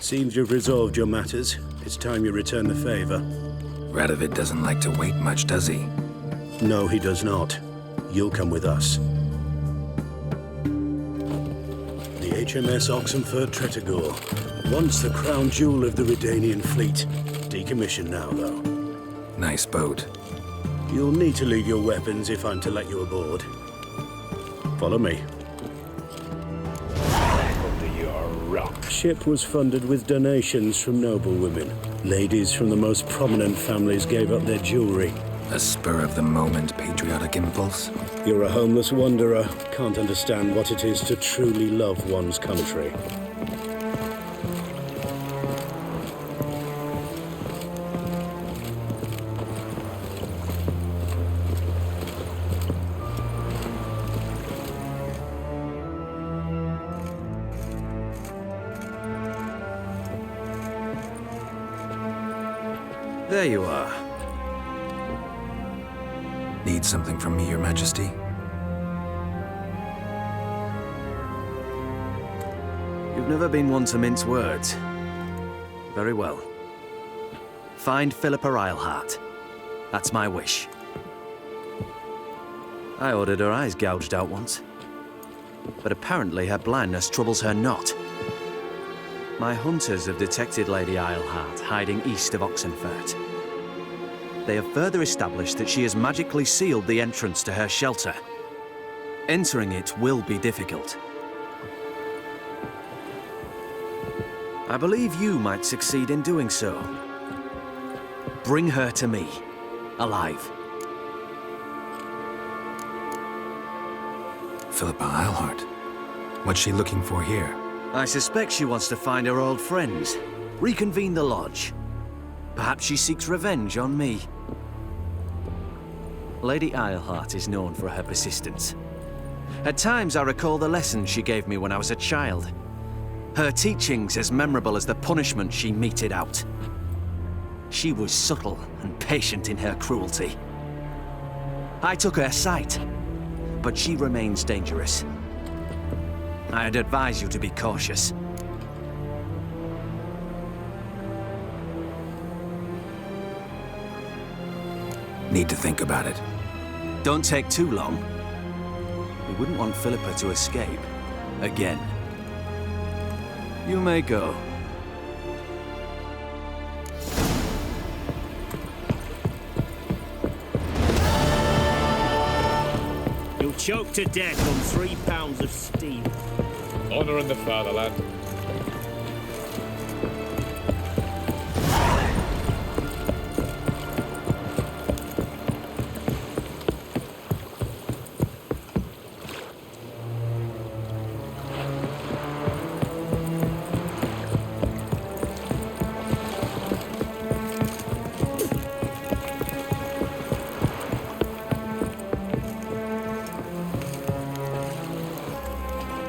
Seems you've resolved your matters. It's time you return the favor. Radovid doesn't like to wait much, does he? No, he does not. You'll come with us. The HMS Oxenford Tretogor. Once the crown jewel of the Redanian fleet. Decommissioned now, though. Nice boat. You'll need to leave your weapons if I'm to let you aboard. Follow me. Under your rock. Ship was funded with donations from noblewomen. Ladies from the most prominent families gave up their jewelry. A spur-of-the-moment patriotic impulse? You're a homeless wanderer. Can't understand what it is to truly love one's country. There you are. Need something from me, Your Majesty? You've never been one to mince words. Very well. Find Philippa Eilhart. That's my wish. I ordered her eyes gouged out once. But apparently her blindness troubles her not. My hunters have detected Lady Eilhart hiding east of Oxenfurt. They have further established that she has magically sealed the entrance to her shelter. Entering it will be difficult. I believe you might succeed in doing so. Bring her to me, alive. Philippa Eilhart. What's she looking for here? I suspect she wants to find her old friends, reconvene the lodge. Perhaps she seeks revenge on me. Lady Eilhart is known for her persistence. At times I recall the lessons she gave me when I was a child. Her teachings as memorable as the punishment she meted out. She was subtle and patient in her cruelty. I took her sight, but she remains dangerous. I'd advise you to be cautious. Need to think about it. Don't take too long. We wouldn't want Philippa to escape. Again. You may go. You'll choke to death on 3 pounds of steel. Honor in the fatherland.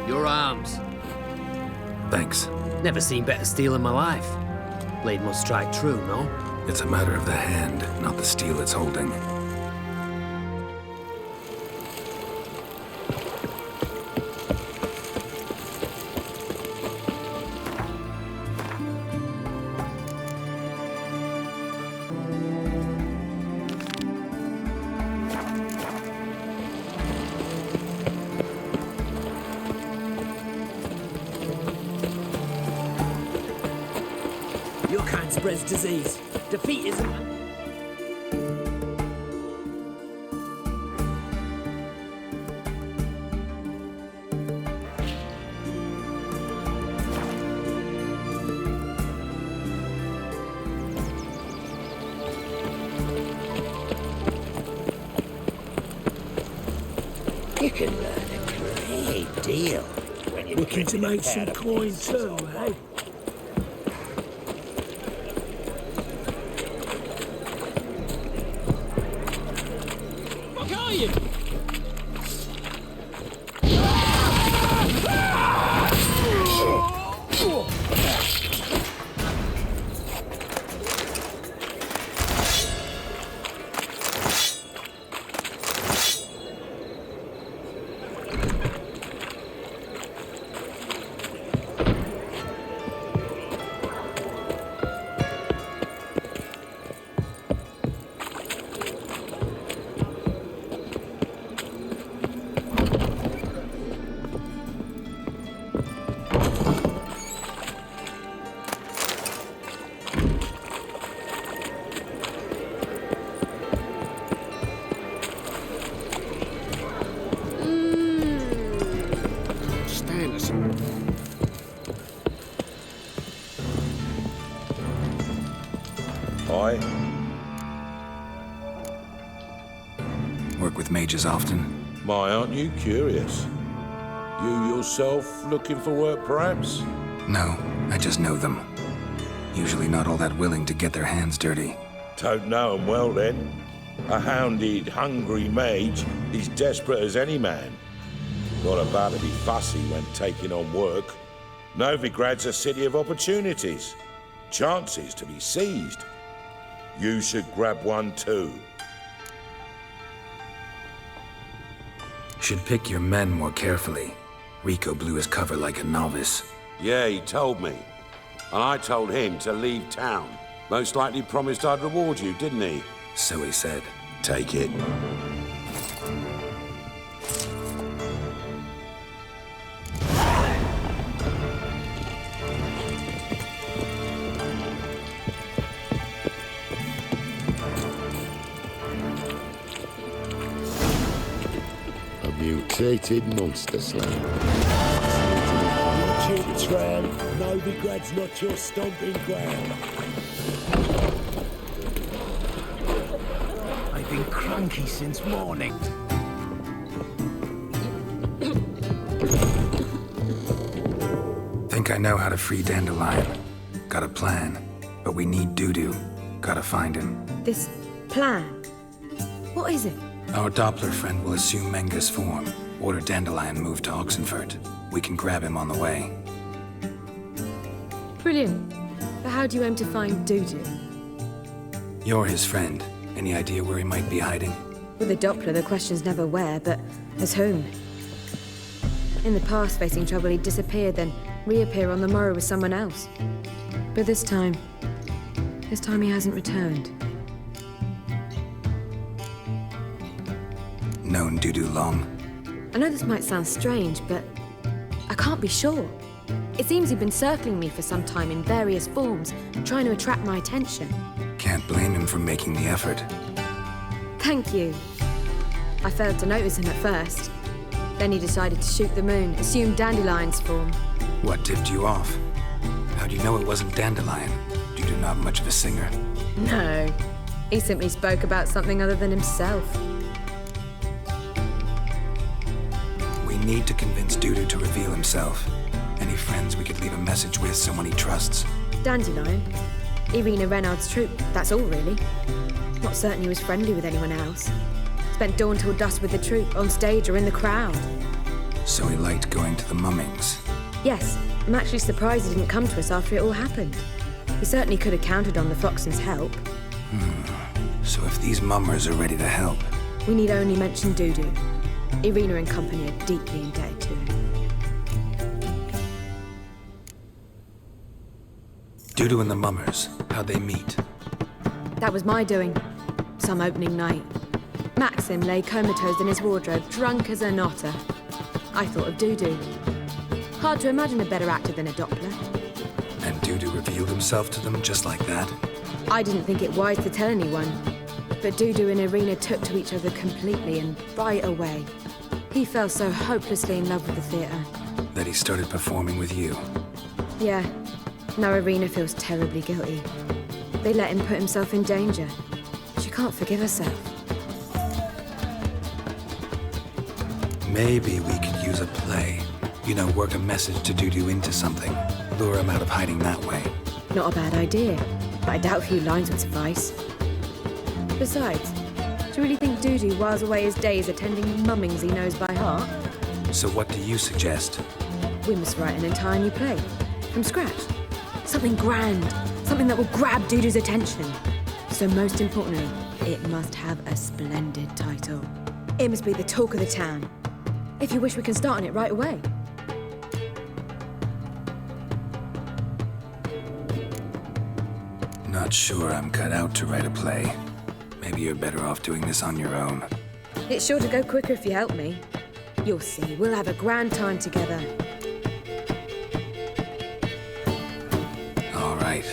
Your arms. Thanks. Never seen better steel in my life. Blade must strike true, no? It's a matter of the hand, not the steel it's holding. Your kind spreads disease. Defeat isn't... You can learn a great deal when you're Looking to make some coin too, eh? What are you? Work with mages often? My, aren't you curious? You yourself looking for work, perhaps? No, I just know them. Usually not all that willing to get their hands dirty. Don't know 'em well, then. A hounded, hungry mage is desperate as any man. Not about to be fussy when taking on work. Novigrad's a city of opportunities. Chances to be seized. You should grab one too. Should pick your men more carefully. Rico blew his cover like a novice. Yeah, he told me. And I told him to leave town. Most likely promised I'd reward you, didn't he? So he said. Take it. A mutated monster slave. Watch it, tramp. Novigrad's not your stomping ground. I've been cranky since morning. Think I know how to free Dandelion. Got a plan. But we need Dudu. Gotta find him. This plan? What is it? Our Doppler friend will assume Menga's form. Order Dandelion move to Oxenfurt. We can grab him on the way. Brilliant. But how do you aim to find Dudu? You're his friend. Any idea where he might be hiding? With a Doppler, the question's never where, but as whom. In the past, facing trouble, he'd disappear, then reappear on the morrow with someone else. But this time he hasn't returned. Known Dudu long? I know this might sound strange, but I can't be sure. It seems he'd been circling me for some time in various forms, trying to attract my attention. Can't blame him for making the effort. Thank you. I failed to notice him at first. Then he decided to shoot the moon, assume Dandelion's form. What tipped you off? How do you know it wasn't Dandelion? Dudu not much of a singer. No, he simply spoke about something other than himself. We need to convince Dudu to reveal himself. Any friends we could leave a message with, someone he trusts? Dandelion? Irina Renard's troupe, that's all really. Not certain he was friendly with anyone else. Spent dawn till dusk with the troupe, on stage or in the crowd. So he liked going to the mummings. Yes, I'm actually surprised he didn't come to us after it all happened. He certainly could have counted on the Foxen's help. So if these mummers are ready to help... We need only mention Dudu. Irina and company are deeply indebted to him. Dudu and the mummers, how'd they meet? That was my doing. Some opening night. Maxim lay comatose in his wardrobe, drunk as an otter. I thought of Dudu. Hard to imagine a better actor than a Doppler. And Dudu revealed himself to them just like that? I didn't think it wise to tell anyone. But Dudu and Irina took to each other completely and right away. He fell so hopelessly in love with the theatre. That he started performing with you? Yeah. Now Irina feels terribly guilty. They let him put himself in danger. She can't forgive herself. Maybe we could use a play. You know, work a message to Dudu into something. Lure him out of hiding that way. Not a bad idea, but I doubt a few lines would suffice. Besides, do you really think Dudu whiles away his days attending mummings he knows by heart? So what do you suggest? We must write an entire new play. From scratch. Something grand. Something that will grab Dudu's attention. So most importantly, it must have a splendid title. It must be the talk of the town. If you wish, we can start on it right away. Not sure I'm cut out to write a play. Maybe you're better off doing this on your own. It's sure to go quicker if you help me. You'll see, we'll have a grand time together. All right.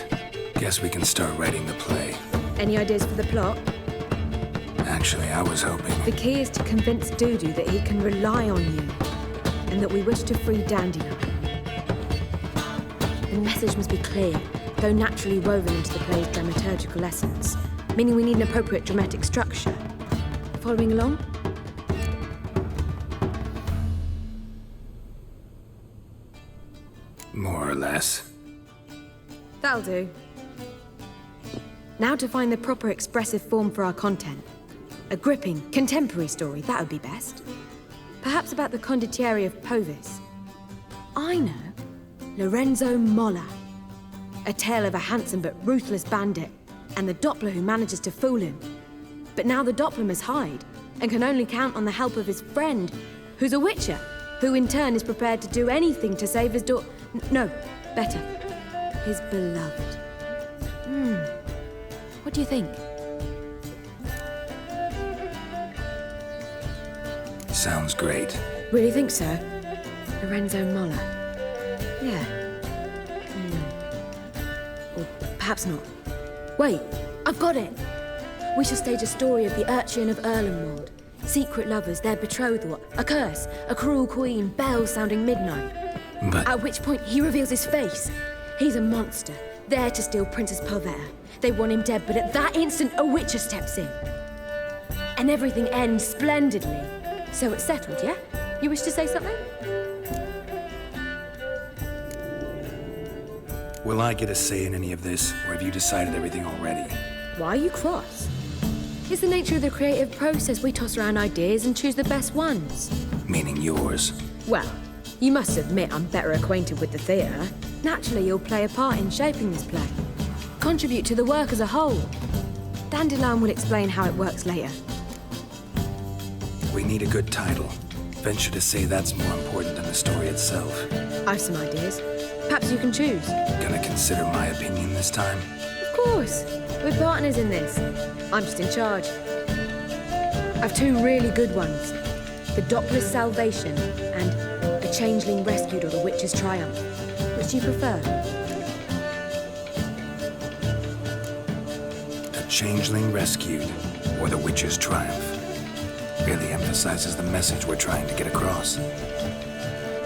Guess we can start writing the play. Any ideas for the plot? Actually, I was hoping... The key is to convince Dudu that he can rely on you, and that we wish to free Dandelion. The message must be clear, though naturally woven into the play's dramaturgical essence, meaning we need an appropriate dramatic structure. Following along? More or less. That'll do. Now to find the proper expressive form for our content. A gripping, contemporary story, that would be best. Perhaps about the condottieri of Povis. I know. Lorenzo Molla. A tale of a handsome but ruthless bandit, and the Doppler who manages to fool him. But now the Doppler must hide, and can only count on the help of his friend, who's a witcher, who in turn is prepared to do anything to save his no, better, his beloved. What do you think? Sounds great. Really think so? Lorenzo Molla. Yeah. Or perhaps not. Wait, I've got it! We shall stage a story of the urchin of Erlenwald. Secret lovers, their betrothal, a curse, a cruel queen, bells sounding midnight. But... At which point he reveals his face. He's a monster, there to steal Princess Pavetta. They want him dead, but at that instant a witcher steps in. And everything ends splendidly. So it's settled, yeah? You wish to say something? Will I get a say in any of this, or have you decided everything already? Why are you cross? It's the nature of the creative process. We toss around ideas and choose the best ones. Meaning yours. Well, you must admit I'm better acquainted with the theatre. Naturally, you'll play a part in shaping this play. Contribute to the work as a whole. Dandelion will explain how it works later. We need a good title. Venture to say that's more important than the story itself. I've some ideas. Perhaps you can choose. Gonna consider my opinion this time? Of course. We're partners in this. I'm just in charge. I've two really good ones. The Doppler's Salvation and A Changeling Rescued or The Witch's Triumph. Which do you prefer? A Changeling Rescued or The Witch's Triumph. Really emphasizes the message we're trying to get across.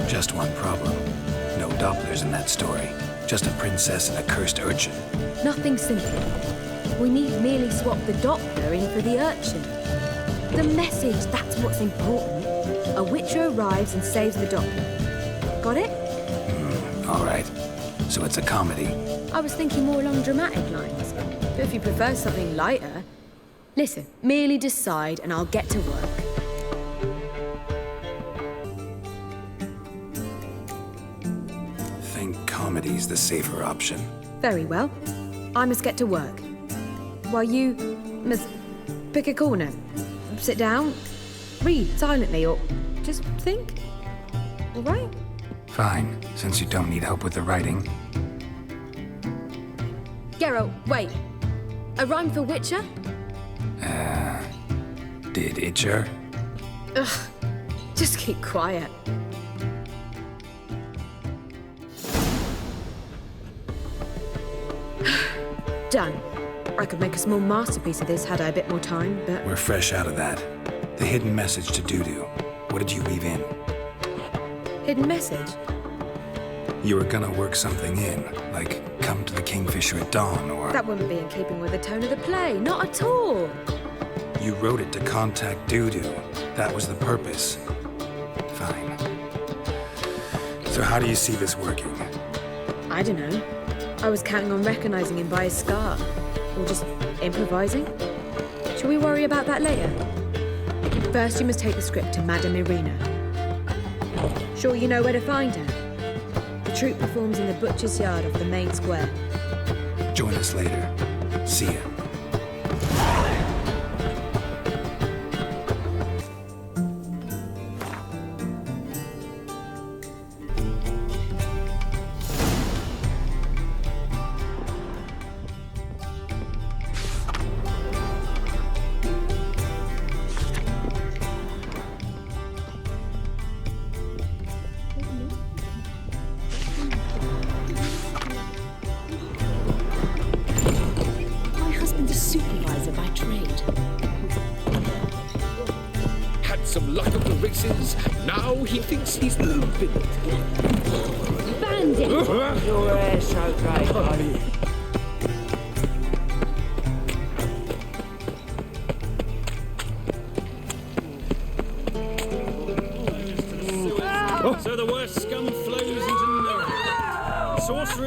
Just one problem. No Dopplers in that story. Just a princess and a cursed urchin. Nothing simple. We need merely swap the Doppler in for the urchin. The message, that's what's important. A witcher arrives and saves the Doppler. Got it? All right. So it's a comedy. I was thinking more along dramatic lines. But if you prefer something lighter... Listen, merely decide and I'll get to work. Think comedy's the safer option. Very well. I must get to work. While you must pick a corner. Sit down, read silently, or just think. All right? Fine, since you don't need help with the writing. Geralt, wait. A rhyme for Witcher? Did Itcher? Ugh, just keep quiet. Done. I could make a small masterpiece of this had I a bit more time, but... We're fresh out of that. The hidden message to Dudu. What did you weave in? Hidden message? You were gonna work something in, like come to the Kingfisher at dawn, or... That wouldn't be in keeping with the tone of the play, not at all. You wrote it to contact Dudu. That was the purpose. Fine. So how do you see this working? I don't know. I was counting on recognizing him by his scar. Or just improvising. Shall we worry about that later? First, you must take the script to Madame Irina. Sure you know where to find her? The troupe performs in the butcher's yard off the main square. Join us later. See ya. Supervisor by trade. Had some luck at the races. Now he thinks he's the villain. Bandit! Your hair so great, buddy. So the worst scum flows into Nuremberg.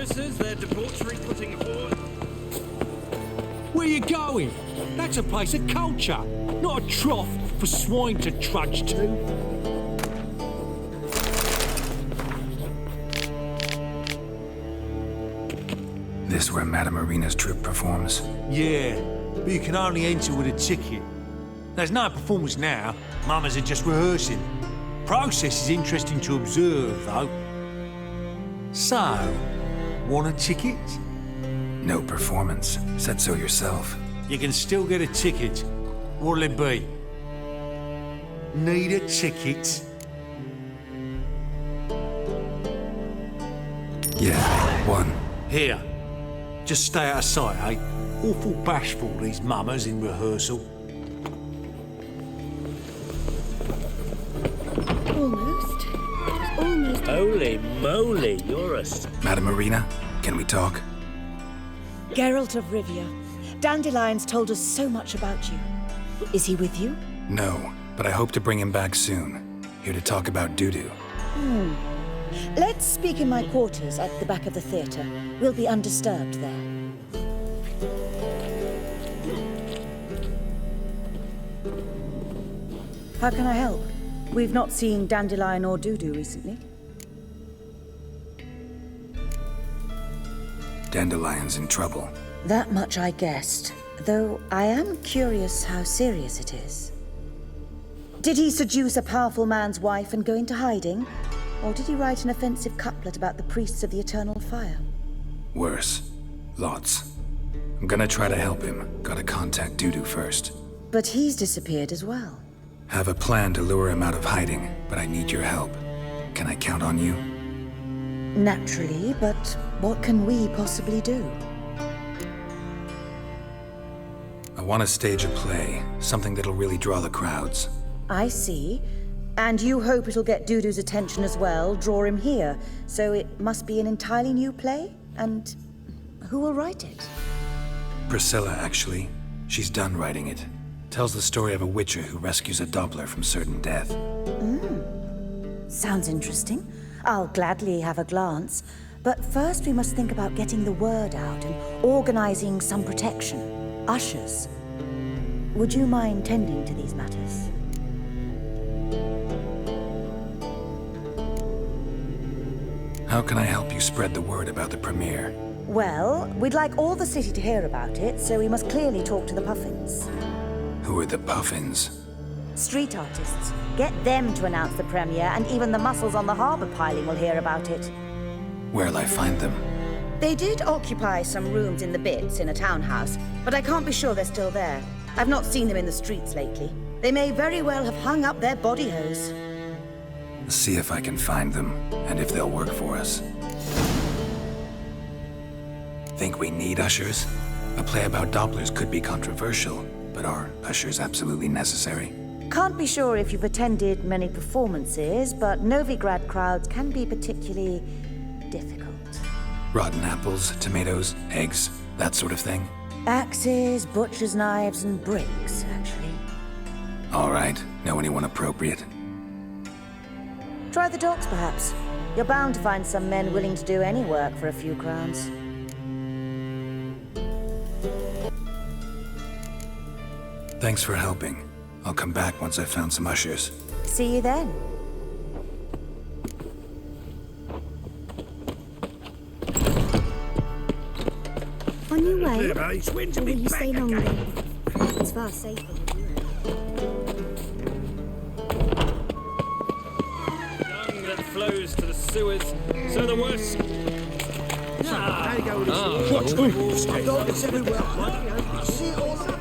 Mistresses, their debauchery putting horn. Where you going? That's a place of culture, not a trough for swine to trudge to. This where Madame Marina's troupe performs? Yeah, but you can only enter with a ticket. There's no performance now. Mamas are just rehearsing. Process is interesting to observe, though. So, want a ticket? No performance. Said so yourself. You can still get a ticket. What'll it be? Need a ticket? Yeah, one. Here. Just stay out of sight, eh? Awful bashful, these mamas in rehearsal. Almost. Almost. Holy moly, you're a... Madame Marina, can we talk? Geralt of Rivia. Dandelion's told us so much about you. Is he with you? No, but I hope to bring him back soon. Here to talk about Dudu. Let's speak in my quarters at the back of the theatre. We'll be undisturbed there. How can I help? We've not seen Dandelion or Dudu recently. Dandelion's in trouble. That much I guessed, though I am curious how serious it is. Did he seduce a powerful man's wife and go into hiding? Or did he write an offensive couplet about the priests of the eternal fire? Worse. Lots. I'm gonna try to help him. Gotta contact Dudu first. But he's disappeared as well. Have a plan to lure him out of hiding, but I need your help. Can I count on you? Naturally, but what can we possibly do? I want to stage a play, something that'll really draw the crowds. I see. And you hope it'll get Dudu's attention as well, draw him here. So it must be an entirely new play? And who will write it? Priscilla, actually. She's done writing it. Tells the story of a witcher who rescues a Doppler from certain death. Sounds interesting. I'll gladly have a glance. But first we must think about getting the word out and organizing some protection. Ushers. Would you mind tending to these matters? How can I help you spread the word about the premiere? Well, we'd like all the city to hear about it, so we must clearly talk to the Puffins. Who are the Puffins? Street artists. Get them to announce the premiere, and even the muscles on the harbour piling will hear about it. Where'll I find them? They did occupy some rooms in the Bits in a townhouse, but I can't be sure they're still there. I've not seen them in the streets lately. They may very well have hung up their body hose. See if I can find them, and if they'll work for us. Think we need ushers? A play about Dopplers could be controversial, but are ushers absolutely necessary? Can't be sure if you've attended many performances, but Novigrad crowds can be particularly difficult. Rotten apples, tomatoes, eggs, that sort of thing? Axes, butcher's knives, and bricks, actually. All right, know anyone appropriate? Try the docks, perhaps. You're bound to find some men willing to do any work for a few crowns. Thanks for helping. I'll come back once I've found some ushers. See you then. On your way, It's win to or be will you back stay again. longer? It's far safer with you. Dung that flows to the sewers, so the worse. It's everywhere. See it all up.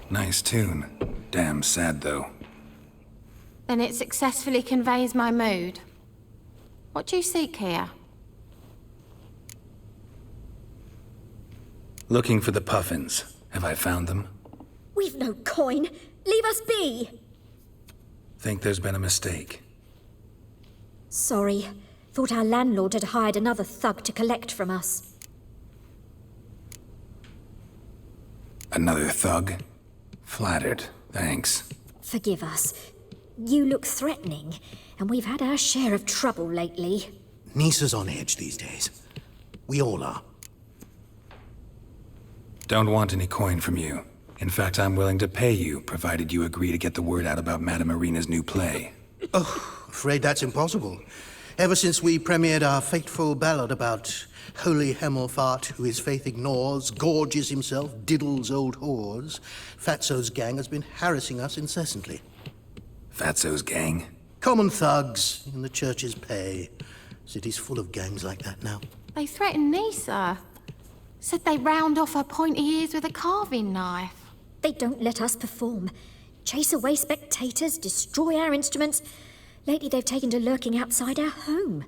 Nice tune. Damn sad, though. Then it successfully conveys my mood. What do you seek here? Looking for the Puffins. Have I found them? We've no coin. Leave us be! Think there's been a mistake. Sorry. Thought our landlord had hired another thug to collect from us. Another thug? Flattered, thanks. Forgive us. You look threatening, and we've had our share of trouble lately. Nisa's on edge these days. We all are. Don't want any coin from you. In fact, I'm willing to pay you, provided you agree to get the word out about Madame Irina's new play. Oh, afraid that's impossible. Ever since we premiered our fateful ballad about holy Hemelfart, who his faith ignores, gorges himself, diddles old whores, Fatso's gang has been harassing us incessantly. Fatso's gang? Common thugs in the church's pay. City's full of gangs like that now. They threatened Nisa. Said they'd round off her pointy ears with a carving knife. They don't let us perform. Chase away spectators, destroy our instruments. Lately they've taken to lurking outside our home.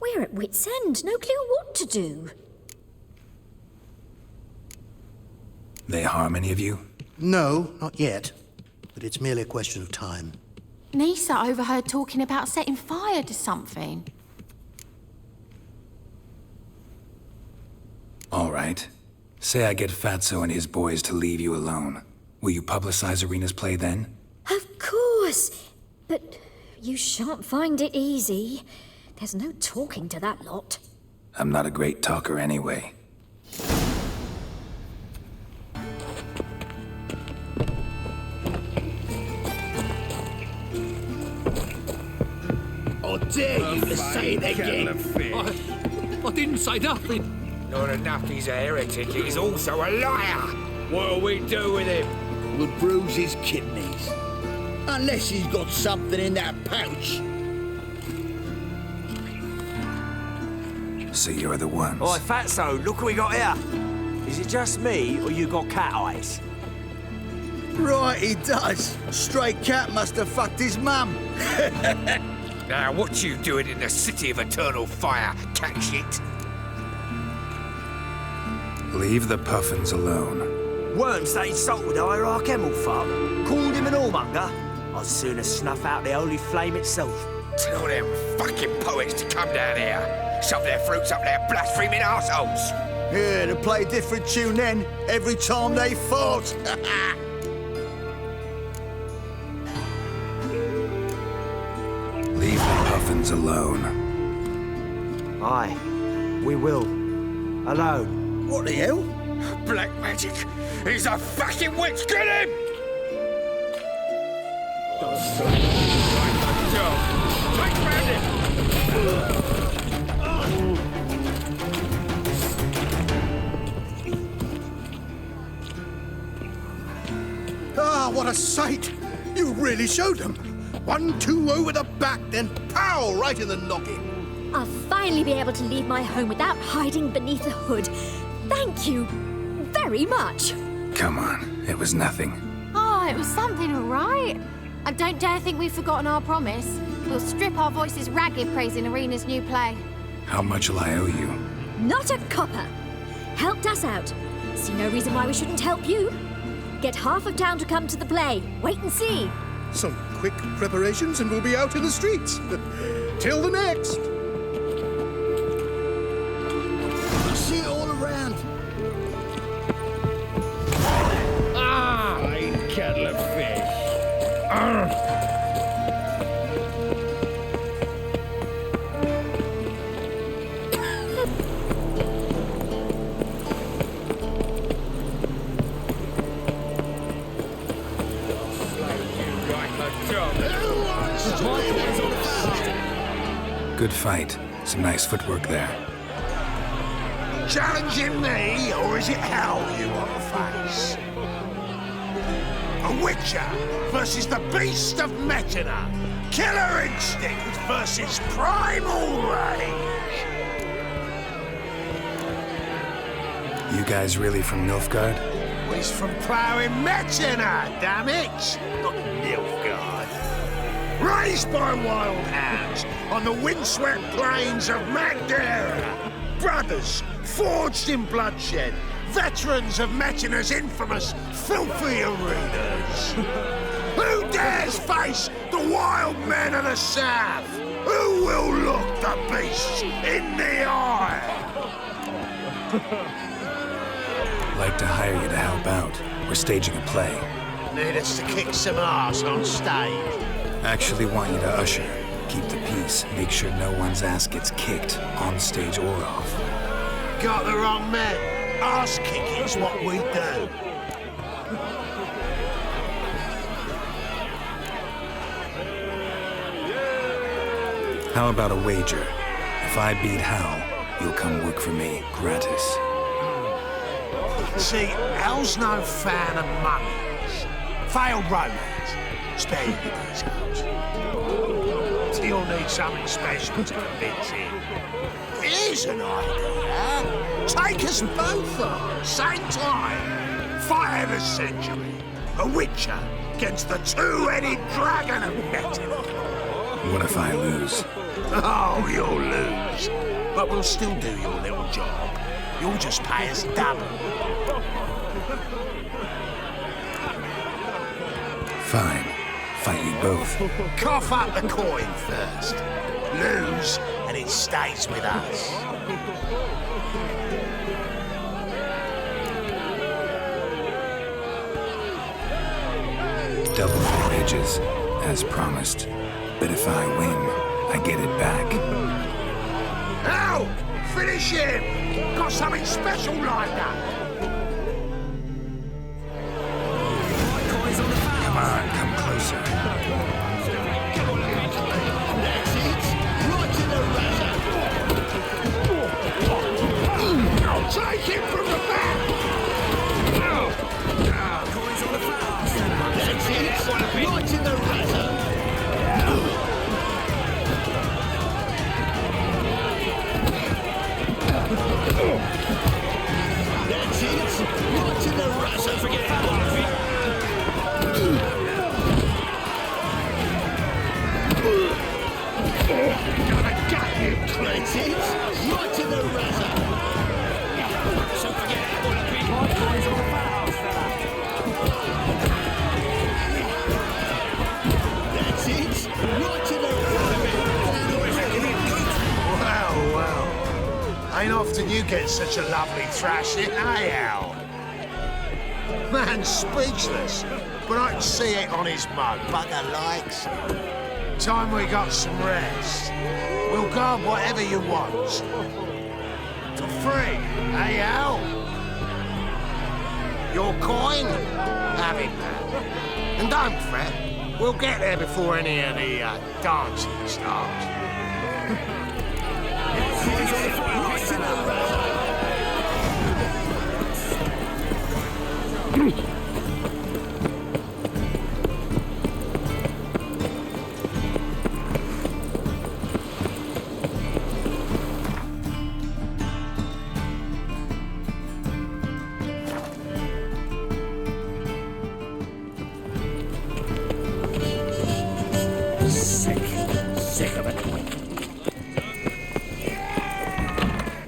We're at wit's end, no clue what to do. They harm any of you? No, not yet. But it's merely a question of time. Nisa overheard talking about setting fire to something. All right. Say I get Fatso and his boys to leave you alone. Will you publicize Irina's play then? Of course. But you shan't find it easy. There's no talking to that lot. I'm not a great talker anyway. I dare you to say it again. I didn't say nothing. Not enough he's a heretic, he's also a liar. What'll we do with him? We'll bruise his kidneys. Unless he's got something in that pouch. So you're the ones. Oi, Fatso, look what we got here. Is it just me, or you got cat eyes? Right, he does. Stray cat must have fucked his mum. Now, what you doing in the city of eternal fire, cat shit? Leave the puffins alone. Worms that insulted Hierarch Hemelfart, called him an whoremonger. I'd sooner snuff out the holy flame itself. Tell them fucking poets to come down here. Shove their fruits up their blaspheming arseholes. Yeah, to play a different tune then, every time they fought. Leave the puffins alone. Aye, we will. Alone. What the hell? Black magic! He's a fucking witch! Get him! Take round him! Ah, what a sight! You really showed them. 1-2 over the back, then pow, right in the noggin. I'll finally be able to leave my home without hiding beneath a hood. Thank you very much. Come on, it was nothing. Oh, it was something, all right. I don't dare think we've forgotten our promise. We'll strip our voices ragged praising Irina's new play. How much will I owe you? Not a copper. Helped us out. See no reason why we shouldn't help you. Get half of town to come to the play. Wait and see. Some quick preparations and we'll be out in the streets. Till the next. See it all around. Plain kettle of fish. Good fight. Some nice footwork there. Challenging me, or is it hell you want to face? A witcher versus the beast of Metina. Killer instinct versus primal rage. You guys really from Nilfgaard? Well, he's from ploughing Metina, damn it! Not Nilfgaard. Raised by wild hounds on the windswept plains of Magdera. Brothers forged in bloodshed. Veterans of Metina's infamous filthy arenas. Who dares face the wild men of the South? Who will look the beasts in the eye? Like to hire you to help out. We're staging a play. Need us to kick some ass on stage. Actually want you to usher. Keep the peace. Make sure no one's ass gets kicked, on stage or off. Got the wrong man. Ass kicking's what we do. How about a wager? If I beat Hal, you'll come work for me, gratis. See, Hal's no fan of mummies. Failed romance. Spare you the details. You'll need something special to convince him. Here's an idea. Take us both on, same time. Fight of the century. A witcher against the two-headed dragon of metti. What if I lose? Oh, you'll lose. But we'll still do your little job. You'll just pay us double. Fine. Fight you both. Cough up the coin first. Lose, and it stays with us. Double for wages, as promised. But if I win, I get it back. Now, finish him! Got something special lined up. Come on, come closer. I'll take him from the back! Coins on the fouls. That's it. Right in the razor. That's it. Right in the razor. Don't forget that one. Gonna gut you, Clint. Right in the razor. Don't forget that one. Coins on the fouls, fella. That's it. Right in the Well. Ain't often you get such a lovely thrashing, eh, Al? Man's speechless, but I can see it on his mug. Bugger likes it. Time we got some rest. We'll guard whatever you want. For free, eh, Al? Your coin? Have it, man. And don't fret. We'll get there before any of the dancing starts. Sick of it.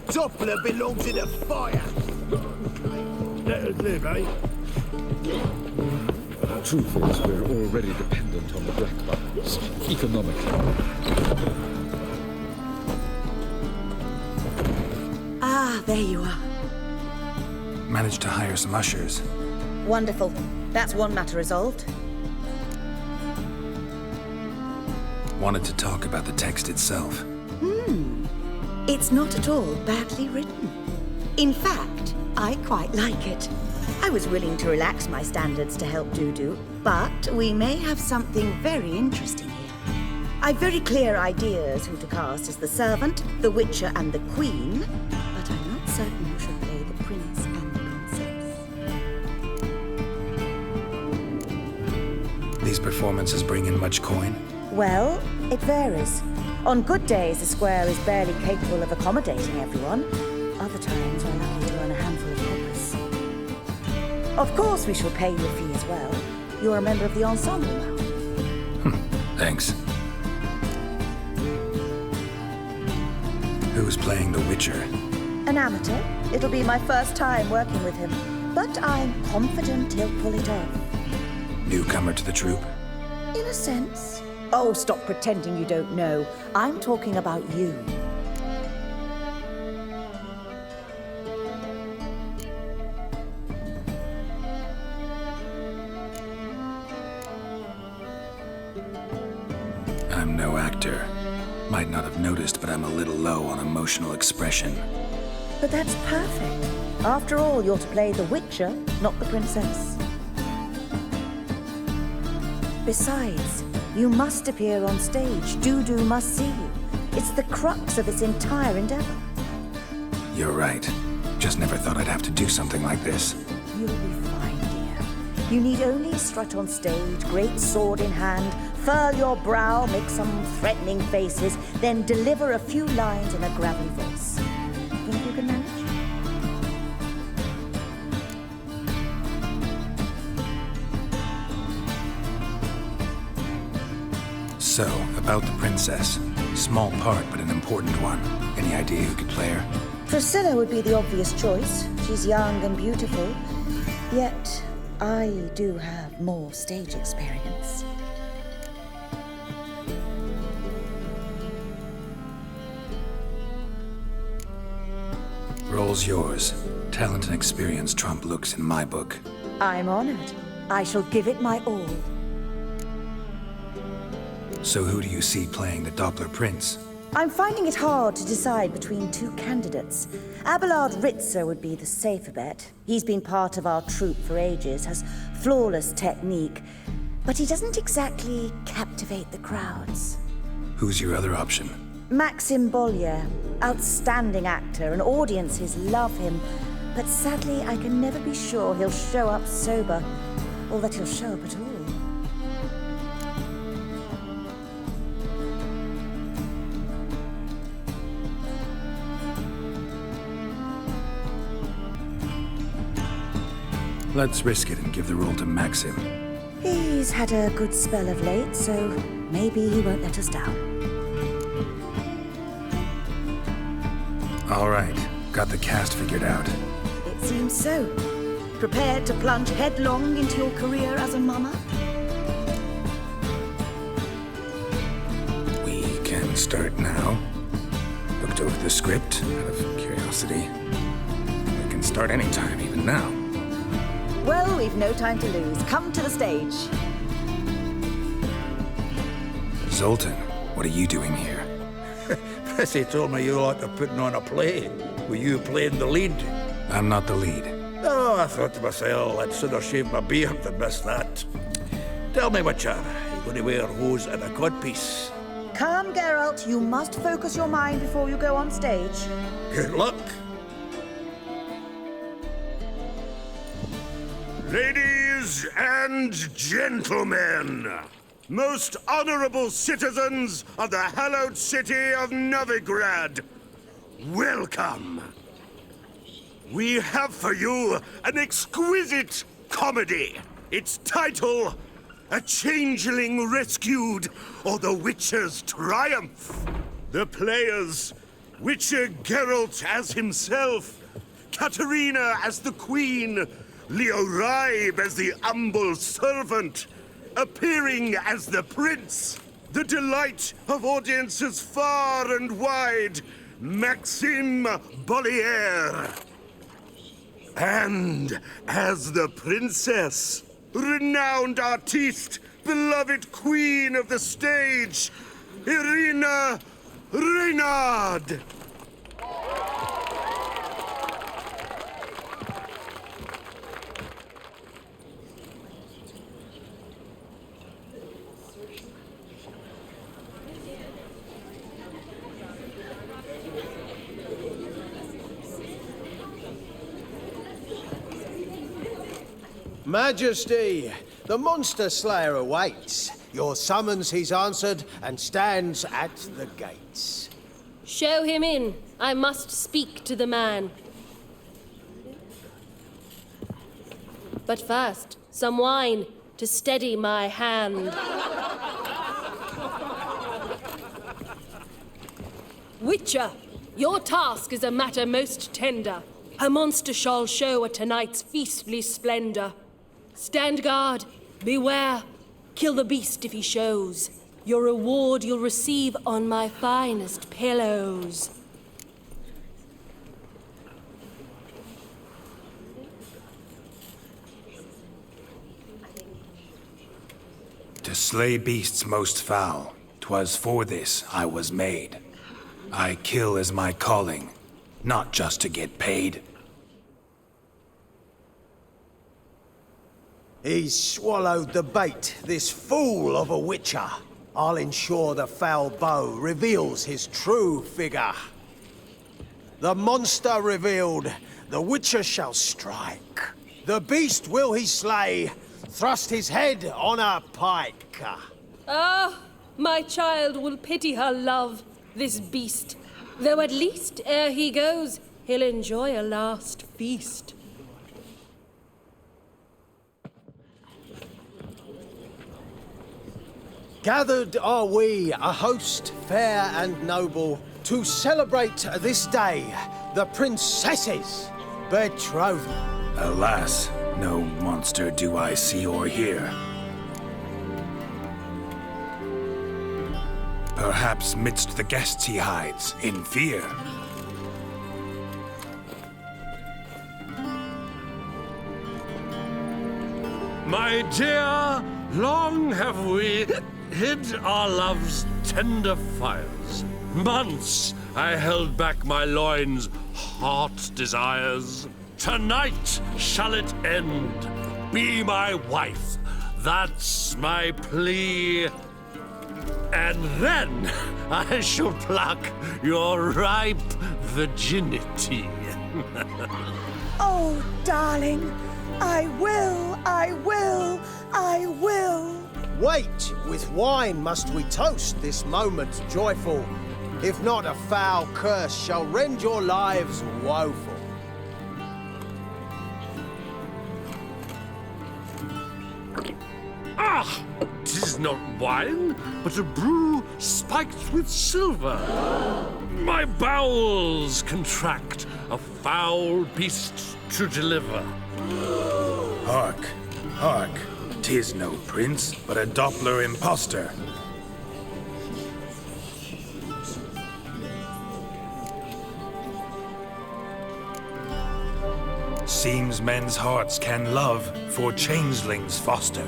Doppler belongs in a fire. Let us live, eh? The truth is, we're already dependent on the black markets, economically. Ah, there you are. Managed to hire some ushers. Wonderful. That's one matter resolved. Wanted to talk about the text itself. It's not at all badly written. In fact, I quite like it. I was willing to relax my standards to help Dudu, but we may have something very interesting here. I've very clear ideas who to cast as the servant, the witcher, and the queen, but I'm not certain who should play the prince and the princess. These performances bring in much coin? Well, it varies. On good days, the square is barely capable of accommodating everyone. Other times, we're lucky to earn a handful of coppers. Of course, we shall pay you a fee as well. You're a member of the ensemble now. Thanks. Who's playing the Witcher? An amateur. It'll be my first time working with him, but I'm confident he'll pull it off. Newcomer to the troupe? In a sense. Oh, stop pretending you don't know. I'm talking about you. I'm no actor. Might not have noticed, but I'm a little low on emotional expression. But that's perfect. After all, you're to play the Witcher, not the princess. Besides, you must appear on stage. Dudu must see you. It's the crux of its entire endeavor. You're right. Just never thought I'd have to do something like this. You'll be fine, dear. You need only strut on stage, great sword in hand, furl your brow, make some threatening faces, then deliver a few lines in a gravelly voice. Think you can manage? So, about the princess. Small part, but an important one. Any idea who could play her? Priscilla would be the obvious choice. She's young and beautiful. Yet, I do have more stage experience. Role's yours. Talent and experience trump looks in my book. I'm honored. I shall give it my all. So who do you see playing the Doppler Prince? I'm finding it hard to decide between two candidates. Abelard Ritzer would be the safer bet. He's been part of our troupe for ages, has flawless technique, but he doesn't exactly captivate the crowds. Who's your other option? Maxim Bollier, outstanding actor, and audiences love him, but sadly I can never be sure he'll show up sober, or that he'll show up at all. Let's risk it and give the role to Maxim. He's had a good spell of late, so maybe he won't let us down. All right, got the cast figured out. It seems so. Prepared to plunge headlong into your career as a mama? We can start now. Looked over the script out of curiosity. We can start anytime, even now. Well, we've no time to lose. Come to the stage. Zoltan, what are you doing here? Prissy told me you like to putting on a play. Were you playing the lead? I'm not the lead. Oh, I thought to myself, I'd sooner shave my beard than miss that. Tell me, Witcher, you going to wear hose and a codpiece? Calm, Geralt. You must focus your mind before you go on stage. Good luck. Ladies and gentlemen, most honorable citizens of the hallowed city of Novigrad, welcome. We have for you an exquisite comedy. Its title, A Changeling Rescued, or The Witcher's Triumph. The players, Witcher Geralt as himself, Katerina as the Queen, Leo Ribe as the humble servant, appearing as the prince, the delight of audiences far and wide, Maxim Bollier. And as the princess, renowned artiste, beloved queen of the stage, Irina Reynard. Majesty, the monster slayer awaits. Your summons he's answered and stands at the gates. Show him in. I must speak to the man. But first, some wine to steady my hand. Witcher, your task is a matter most tender. A monster shall show at tonight's feastly splendor. Stand guard, beware. Kill the beast if he shows. Your reward you'll receive on my finest pillows. To slay beasts most foul, 'twas for this I was made. I kill as my calling, not just to get paid. He's swallowed the bait, this fool of a witcher. I'll ensure the foul bow reveals his true figure. The monster revealed, the witcher shall strike. The beast will he slay, thrust his head on a pike. Ah, my child will pity her love, this beast. Though at least, ere he goes, he'll enjoy a last feast. Gathered are we, a host fair and noble, to celebrate this day, the princess's betrothal. Alas, no monster do I see or hear. Perhaps midst the guests he hides, in fear. My dear, long have we hid our love's tender fires. Months I held back my loins' heart desires. Tonight shall it end. Be my wife, that's my plea. And then I shall pluck your ripe virginity. Oh, darling, I will, I will, I will. Wait, with wine must we toast this moment joyful. If not, a foul curse shall rend your lives woeful. Ah! 'Tis not wine, but a brew spiked with silver. My bowels contract, a foul beast to deliver. Hark, hark. 'Tis no prince, but a Doppler impostor. Seems men's hearts can love, for changelings foster.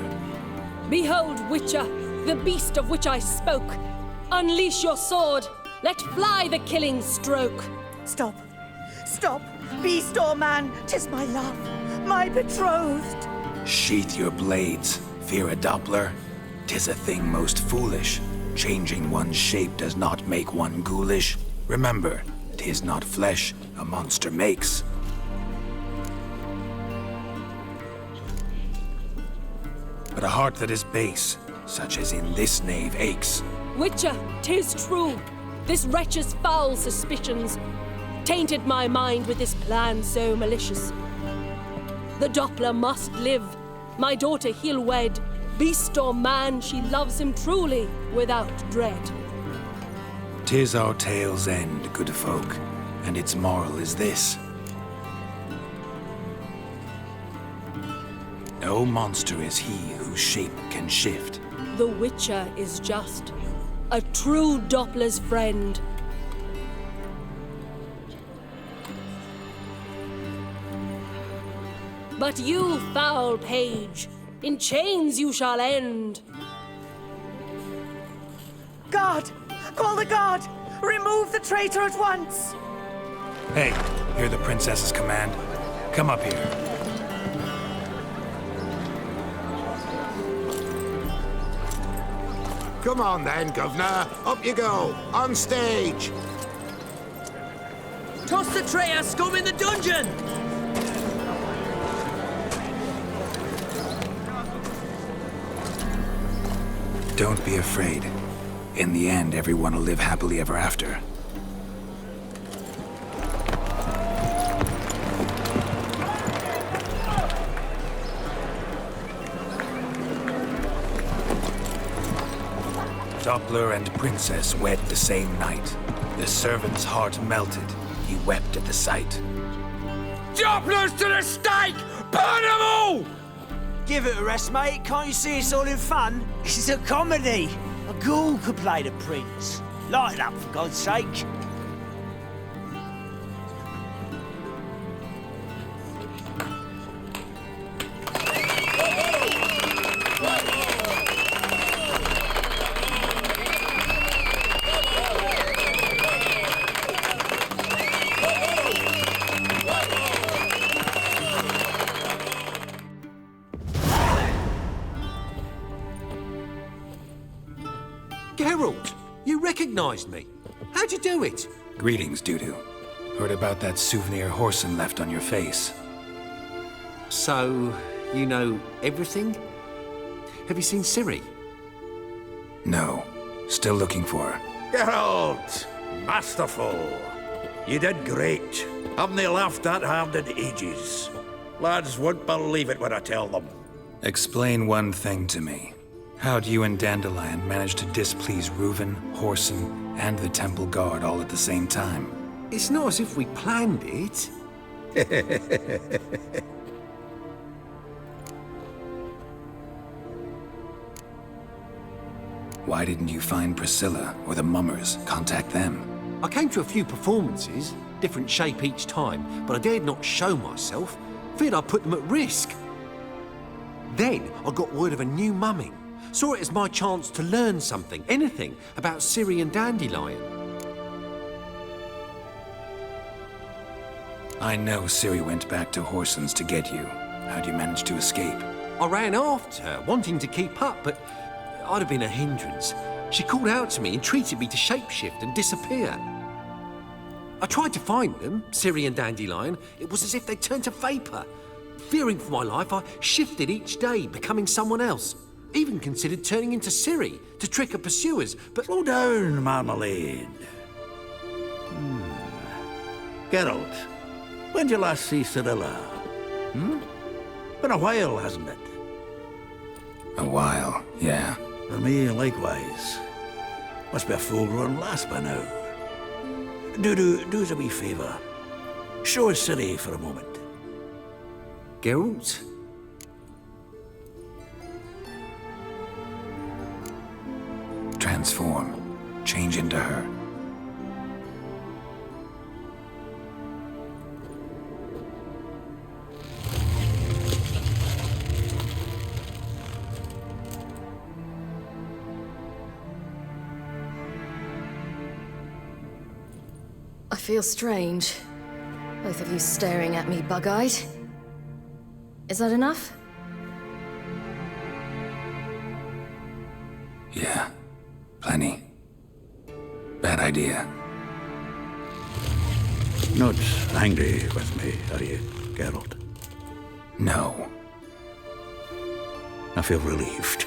Behold, Witcher, the beast of which I spoke. Unleash your sword. Let fly the killing stroke. Stop. Stop. Beast or man, 'tis my love, my betrothed. Sheath your blades, fear a Doppler. 'Tis a thing most foolish. Changing one's shape does not make one ghoulish. Remember, 'tis not flesh a monster makes. But a heart that is base, such as in this knave aches. Witcher, 'tis true. This wretch's foul suspicions tainted my mind with this plan so malicious. The Doppler must live. My daughter he'll wed. Beast or man, she loves him truly, without dread. 'Tis our tale's end, good folk, and its moral is this. No monster is he whose shape can shift. The Witcher is just a true Doppler's friend. But you, foul page, in chains you shall end. Guard! Call the guard! Remove the traitor at once! Hey, hear the princess's command? Come up here. Come on then, Governor. Up you go. On stage. Toss the traitor scum in the dungeon! Don't be afraid. In the end, everyone will live happily ever after. Doppler and princess wed the same night. The servant's heart melted. He wept at the sight. Dopplers to the stake! Burn them all! Give it a rest, mate. Can't you see it's all in fun? This is a comedy. A ghoul could play the prince. Lighten up, for God's sake. Geralt, you recognized me. How'd you do it? Greetings, Dudu. Heard about that souvenir Horson left on your face. So, you know everything? Have you seen Ciri? No. Still looking for her. Geralt! Masterful! You did great. Haven't they laughed that hard in ages? Lads won't believe it when I tell them. Explain one thing to me. How do you and Dandelion manage to displease Reuven, Horson, and the Temple Guard all at the same time? It's not as if we planned it. Why didn't you find Priscilla or the Mummers? Contact them. I came to a few performances, different shape each time, but I dared not show myself. Feared I'd put them at risk. Then I got word of a new mumming. Saw it as my chance to learn something, anything, about Ciri and Dandelion. I know Ciri went back to Horson's to get you. How'd you manage to escape? I ran after her, wanting to keep up, but I'd have been a hindrance. She called out to me, entreated me to shapeshift and disappear. I tried to find them, Ciri and Dandelion. It was as if they'd turned to vapour. Fearing for my life, I shifted each day, becoming someone else. Even considered turning into Ciri to trick her pursuers, but... Slow down, Marmalade. Geralt, when did you last see Cirilla? Been a while, hasn't it? A while, yeah. For me, likewise. Must be a full-grown lass by now. Do us a wee favour. Show us Ciri for a moment. Geralt? Transform. Change into her. I feel strange. Both of you staring at me bug-eyed. Is that enough? Yeah. Plenty. Bad idea. Not angry with me, are you, Geralt? No. I feel relieved.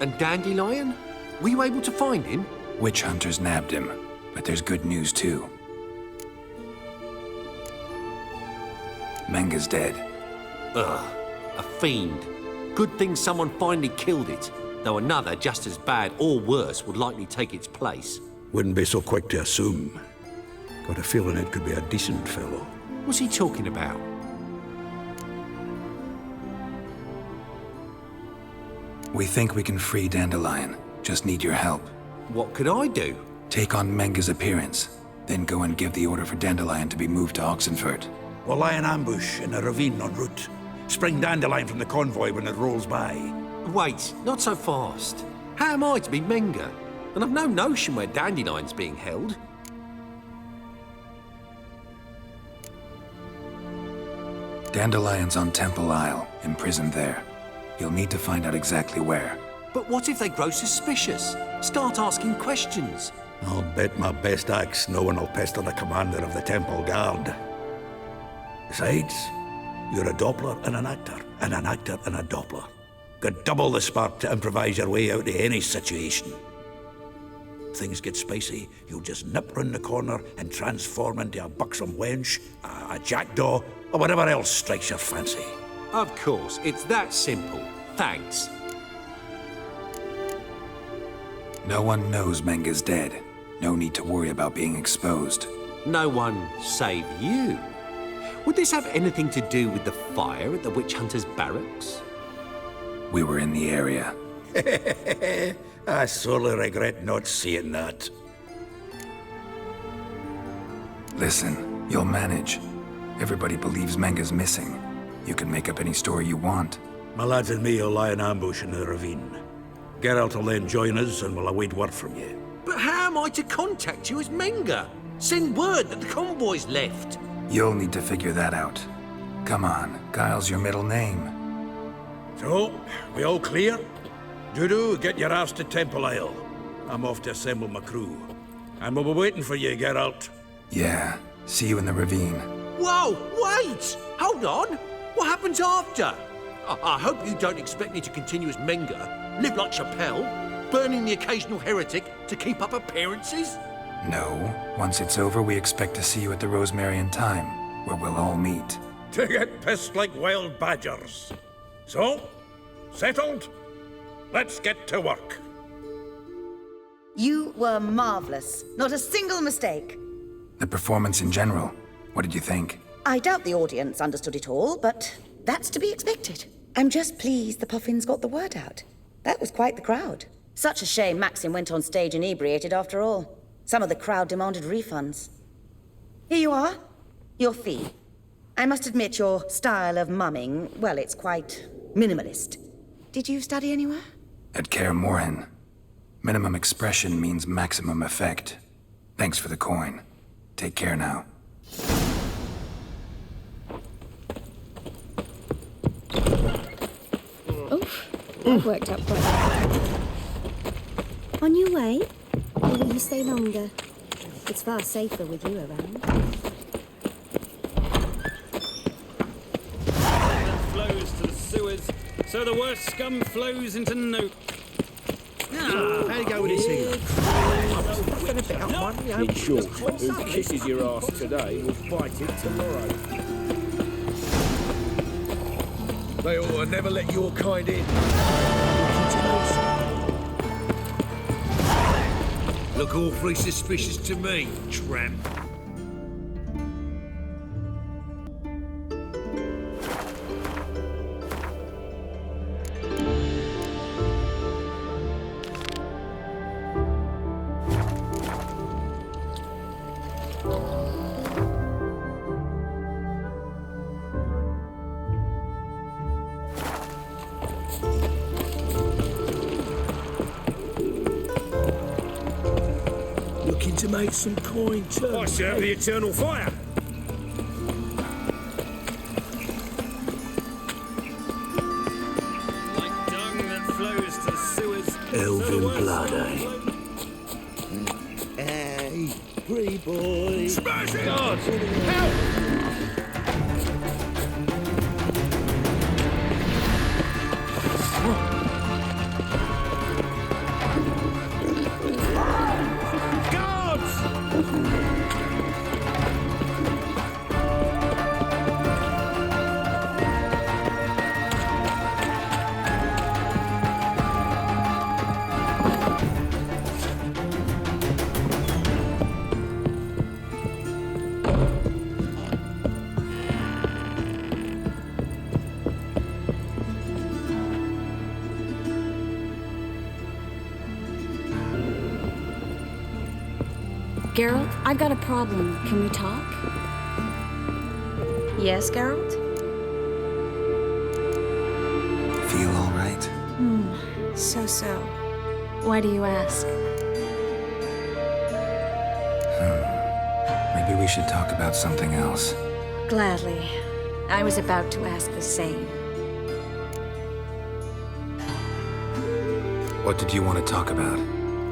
And Dandelion? Were you able to find him? Witch hunters nabbed him, but there's good news too. Menga's dead. Ugh, a fiend. Good thing someone finally killed it, though another just as bad or worse would likely take its place. Wouldn't be so quick to assume. Got a feeling it could be a decent fellow. What's he talking about? We think we can free Dandelion. Just need your help. What could I do? Take on Menga's appearance, then go and give the order for Dandelion to be moved to Oxenford. We'll lie in ambush in a ravine en route. Spring Dandelion from the convoy when it rolls by. Wait, not so fast. How am I to be Menga? And I've no notion where Dandelion's being held. Dandelion's on Temple Isle, imprisoned there. You'll need to find out exactly where. But what if they grow suspicious? Start asking questions? I'll bet my best axe no one will pester the commander of the Temple Guard. Besides, you're a Doppler and an actor and a Doppler. Got double the spark to improvise your way out of any situation. Things get spicy, you'll just nip round the corner and transform into a buxom wench, a jackdaw, or whatever else strikes your fancy. Of course, it's that simple. Thanks. No one knows Menga's dead. No need to worry about being exposed. No one save you. Would this have anything to do with the fire at the witch hunters' barracks? We were in the area. I sorely regret not seeing that. Listen, you'll manage. Everybody believes Menga's missing. You can make up any story you want. My lads and me will lie in ambush in the ravine. Geralt will then join us and we'll await word from you. But how am I to contact you as Menga? Send word that the convoy's left. You'll need to figure that out. Come on, Guile's your middle name. So, we all clear? Dudu, get your ass to Temple Isle. I'm off to assemble my crew. And we'll be waiting for you, Geralt. Yeah, see you in the ravine. Whoa, wait! Hold on! What happens after? I hope you don't expect me to continue as Menga, live like Chappelle, burning the occasional heretic to keep up appearances? No, once it's over, we expect to see you at the Rosemary in Time, where we'll all meet. To get pissed like wild badgers. So, settled? Let's get to work. You were marvelous. Not a single mistake. The performance in general, what did you think? I doubt the audience understood it all, but that's to be expected. I'm just pleased the Puffins got the word out. That was quite the crowd. Such a shame Maxim went on stage inebriated after all. Some of the crowd demanded refunds. Here you are. Your fee. I must admit your style of mumming, well, it's quite minimalist. Did you study anywhere? At Kaer Morhen. Minimum expression means maximum effect. Thanks for the coin. Take care now. That worked out quite well. On your way? Or will you stay longer? It's far safer with you around. Flows to the sewers, so the worst scum flows into no... How you go with this here? In short, who kisses your ass today will bite it tomorrow. They ought to never let your kind in. Look awfully suspicious to me, tramp. Looking to make some coin too. I serve the eternal fire. Like dung that flows to the sewers. Elven blood, eh? Hey, free boy. Smash it! God, help! Geralt, I've got a problem. Can we talk? Yes, Geralt? Feel all right? So. Why do you ask? Maybe we should talk about something else. Gladly. I was about to ask the same. What did you want to talk about?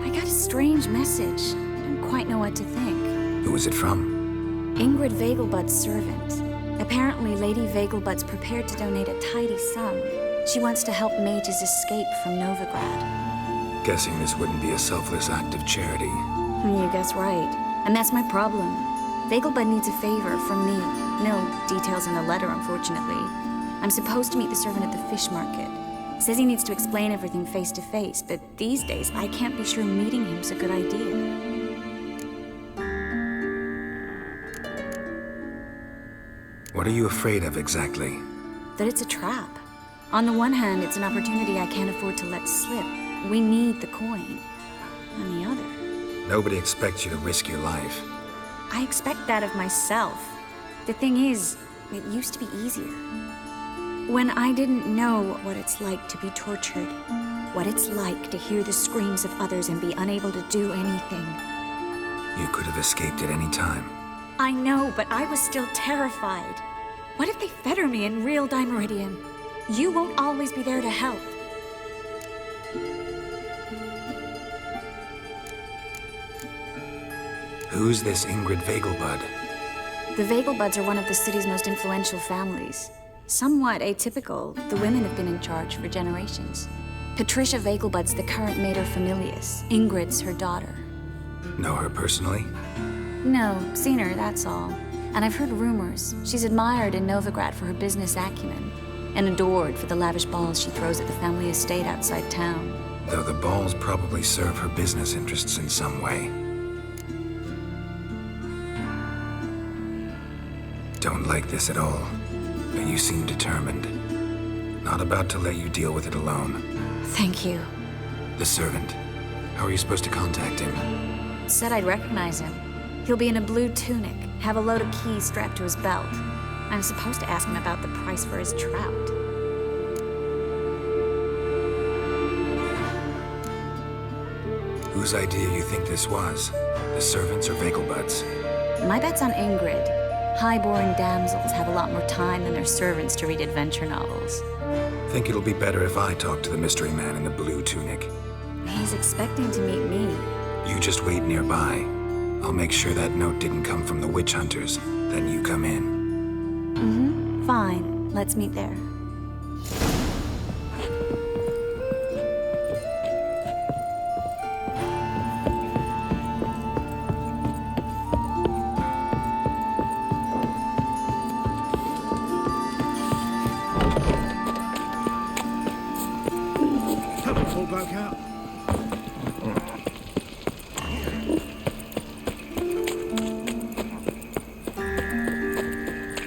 I got a strange message. I don't quite know what to think. Who was it from? Ingrid Vegelbud's servant. Apparently, Lady Vegelbud's prepared to donate a tidy sum. She wants to help mages escape from Novigrad. Guessing this wouldn't be a selfless act of charity. You guess right. And that's my problem. Vegelbud needs a favor from me. No details in the letter, unfortunately. I'm supposed to meet the servant at the fish market. Says he needs to explain everything face to face, but these days I can't be sure meeting him's a good idea. What are you afraid of exactly? That it's a trap. On the one hand, it's an opportunity I can't afford to let slip. We need the coin. On the other... Nobody expects you to risk your life. I expect that of myself. The thing is, it used to be easier. When I didn't know what it's like to be tortured, what it's like to hear the screams of others and be unable to do anything. You could have escaped at any time. I know, but I was still terrified. What if they fetter me in real Dimeridium? You won't always be there to help. Who's this Ingrid Vegelbud? The Vegelbuds are one of the city's most influential families. Somewhat atypical, the women have been in charge for generations. Patricia Vegelbud's the current mater familias. Ingrid's her daughter. Know her personally? No, seen her, that's all. And I've heard rumors. She's admired in Novigrad for her business acumen, and adored for the lavish balls she throws at the family estate outside town. Though the balls probably serve her business interests in some way. Don't like this at all, but you seem determined. Not about to let you deal with it alone. Thank you. The servant. How are you supposed to contact him? Said I'd recognize him. He'll be in a blue tunic, have a load of keys strapped to his belt. I'm supposed to ask him about the price for his trout. Whose idea you think this was? The servants or Vegelbud's? My bet's on Ingrid. High-born damsels have a lot more time than their servants to read adventure novels. Think it'll be better if I talk to the mystery man in the blue tunic. He's expecting to meet me. You just wait nearby. I'll make sure that note didn't come from the witch hunters. Then you come in. Mm-hmm. Fine. Let's meet there. All broke out.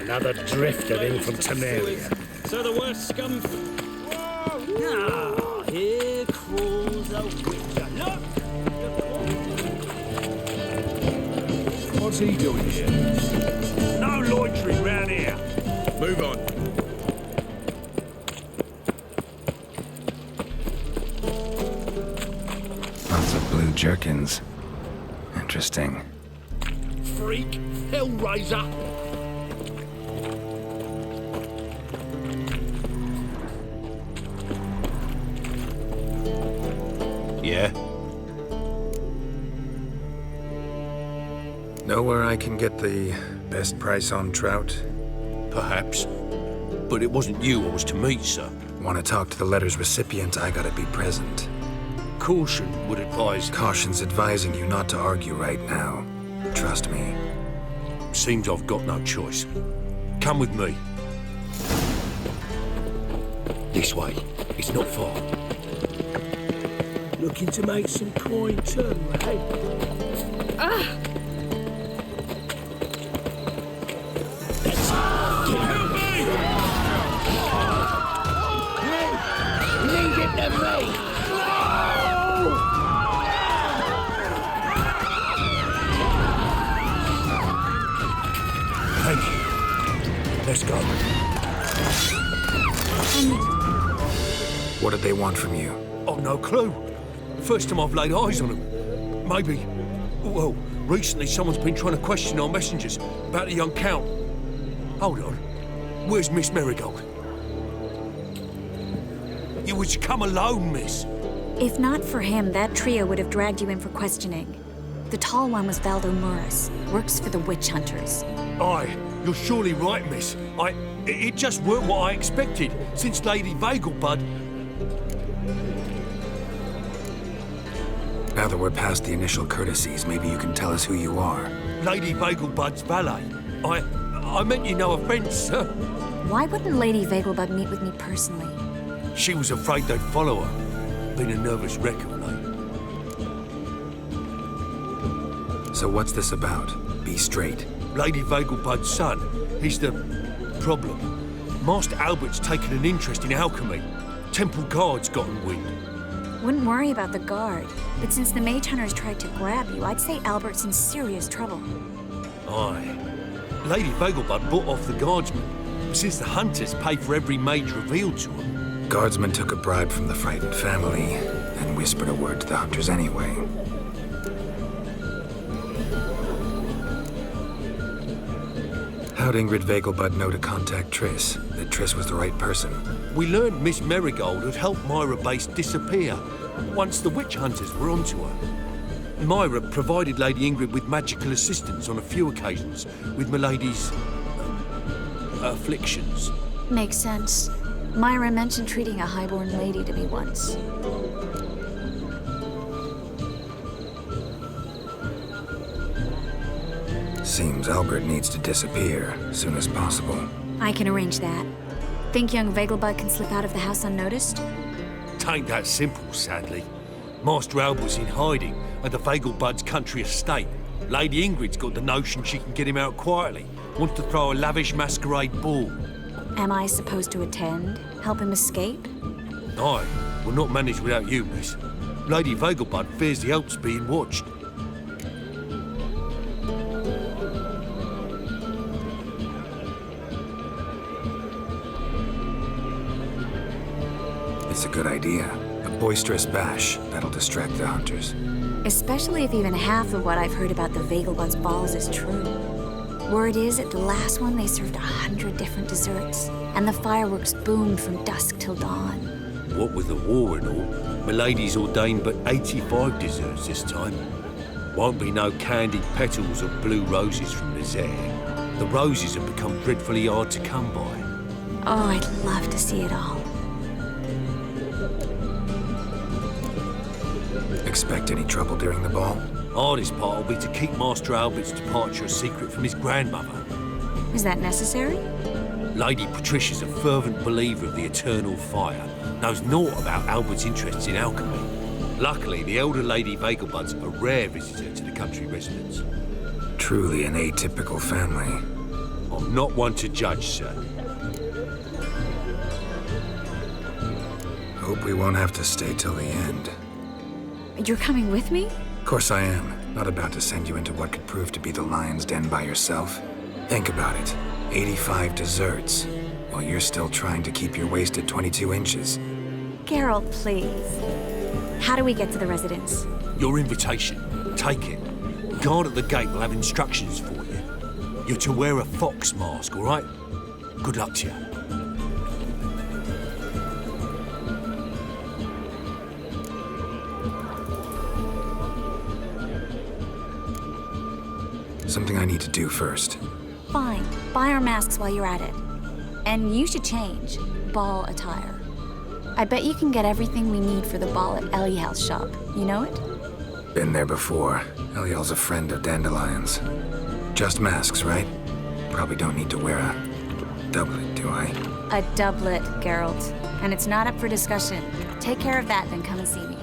Another drifter in from Temeria. So the worst scum... Ah, here crawls a witcher. Look! What's he doing here? No loitering round here. Move on. Lots of blue jerkins. Interesting. Freak, Hellraiser. Yeah? Know where I can get the best price on trout? Perhaps. But it wasn't you I was to meet, sir. Want to talk to the letter's recipient, I gotta be present. Caution would advise... Caution's advising you not to argue right now. Trust me. Seems I've got no choice. Come with me. This way. It's not far. Looking to make some coin too, eh? Ah! Help me! Leave it to me! Thank you. Let's go. What did they want from you? I've no clue. First time I've laid eyes on them. Maybe... Well, recently someone's been trying to question our messengers about the young Count. Hold on. Where's Miss Marigold? You was to come alone, miss. If not for him, that trio would have dragged you in for questioning. The tall one was Valdo Muris, works for the witch hunters. Aye, you're surely right, miss. It just weren't what I expected, since Lady Vegelbud... Now that we're past the initial courtesies, maybe you can tell us who you are. Lady Vegelbud's valet. I meant you no offence, sir. Why wouldn't Lady Vegelbud meet with me personally? She was afraid they'd follow her. Been a nervous wreck of late. So what's this about? Be straight. Lady Vegelbud's son. He's the problem. Master Albert's taken an interest in alchemy. Temple Guard's gotten wind. Wouldn't worry about the guard, but since the mage hunters tried to grab you, I'd say Albert's in serious trouble. Aye. Lady Vegelbud bought off the guardsmen, but since the hunters pay for every mage revealed to them... Guardsmen took a bribe from the frightened family and whispered a word to the hunters anyway. How'd Ingrid Vegelbud know to contact Triss? That Triss was the right person? We learned Miss Marigold had helped Myra Base disappear once the witch hunters were onto her. Myra provided Lady Ingrid with magical assistance on a few occasions with Milady's... afflictions. Makes sense. Myra mentioned treating a highborn lady to me once. Seems Albert needs to disappear as soon as possible. I can arrange that. Think young Vegelbud can slip out of the house unnoticed? Tain't that simple, sadly. Master Albert's in hiding at the Vegelbud's country estate. Lady Ingrid's got the notion she can get him out quietly. Wants to throw a lavish masquerade ball. Am I supposed to attend? Help him escape? Aye, we'll not manage without you, miss. Lady Vegelbud fears the Alps being watched. It's a good idea. A boisterous bash that'll distract the hunters. Especially if even half of what I've heard about the Vegelbud's balls is true. Word is, at the last one they served 100 different desserts, and the fireworks boomed from dusk till dawn. What with the war and all, Milady's ordained but 85 desserts this time. Won't be no candied petals or blue roses from the Zaire. The roses have become dreadfully hard to come by. Oh, I'd love to see it all. Expect any trouble during the ball? Hardest part will be to keep Master Albert's departure a secret from his grandmother. Is that necessary? Lady Patricia's a fervent believer of the eternal fire. Knows naught about Albert's interests in alchemy. Luckily, the elder Lady Vegelbud's a rare visitor to the country residence. Truly an atypical family. I'm not one to judge, sir. Hope we won't have to stay till the end. You're coming with me? Of course I am. Not about to send you into what could prove to be the lion's den by yourself. Think about it. 85 desserts, while you're still trying to keep your waist at 22 inches. Geralt, please. How do we get to the residence? Your invitation. Take it. Guard at the gate will have instructions for you. You're to wear a fox mask, all right? Good luck to you. Something I need to do first. Fine. Buy our masks while you're at it. And you should change. Ball attire. I bet you can get everything we need for the ball at Eliel's shop. You know it? Been there before. Eliel's a friend of Dandelion's. Just masks, right? Probably don't need to wear a doublet, do I? A doublet, Geralt. And it's not up for discussion. Take care of that, then come and see me.